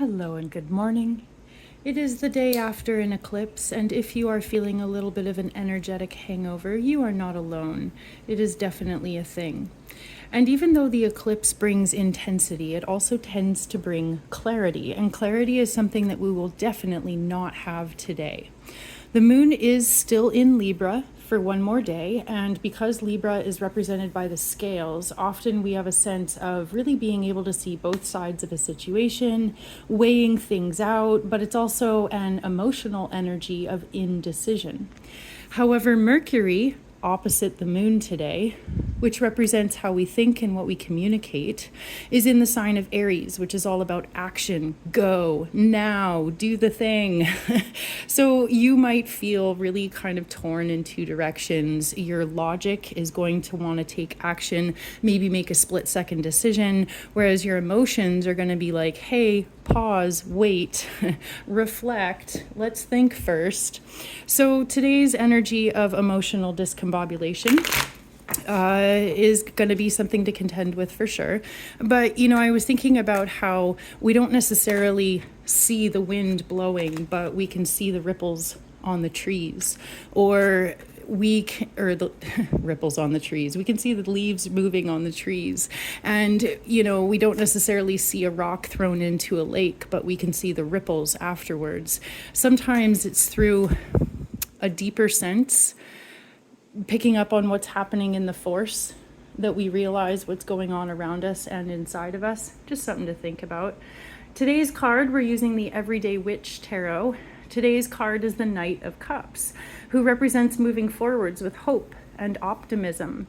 Hello and good morning. It is the day after an eclipse, and if you are feeling a little bit of an energetic hangover, you are not alone. It is definitely a thing. And even though the eclipse brings intensity, it also tends to bring clarity, and clarity is something that we will definitely not have today. The moon is still in Libra for one more day, and because Libra is represented by the scales, often we have a sense of really being able to see both sides of a situation, weighing things out, but it's also an emotional energy of indecision. However, Mercury, opposite the moon today, which represents how we think and what we communicate, is in the sign of Aries, which is all about action, go, now, do the thing. So you might feel really kind of torn in two directions. Your logic is going to want to take action, maybe make a split-second decision, whereas your emotions are going to be like, hey, pause, wait, reflect, let's think first. So today's energy of emotional discombobulation is going to be something to contend with for sure. But, I was thinking about how we don't necessarily see the wind blowing, but we can see the ripples on the trees, or the ripples on the trees. We can see the leaves moving on the trees. And, we don't necessarily see a rock thrown into a lake, but we can see the ripples afterwards. Sometimes it's through a deeper sense, picking up on what's happening in the force, that we realize what's going on around us and inside of us. Just something to think about. Today's card, we're using the Everyday Witch Tarot. Today's card is the Knight of Cups, who represents moving forwards with hope and optimism.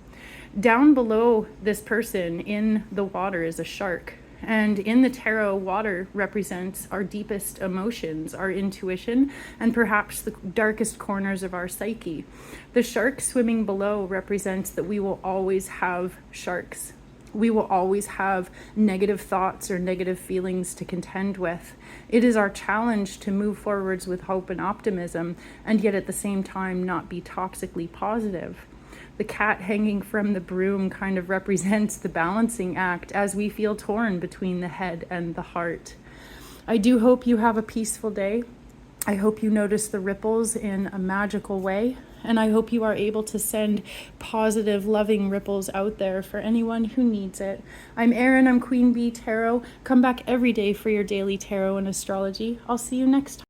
Down below this person in the water is a shark. And in the tarot, water represents our deepest emotions, our intuition, and perhaps the darkest corners of our psyche. The shark swimming below represents that we will always have sharks. We will always have negative thoughts or negative feelings to contend with. It is our challenge to move forwards with hope and optimism, and yet at the same time not be toxically positive. The cat hanging from the broom kind of represents the balancing act as we feel torn between the head and the heart. I do hope you have a peaceful day. I hope you notice the ripples in a magical way, and I hope you are able to send positive, loving ripples out there for anyone who needs it. I'm Erin, I'm QueenBeeTarot. Come back every day for your daily tarot and astrology. I'll see you next time.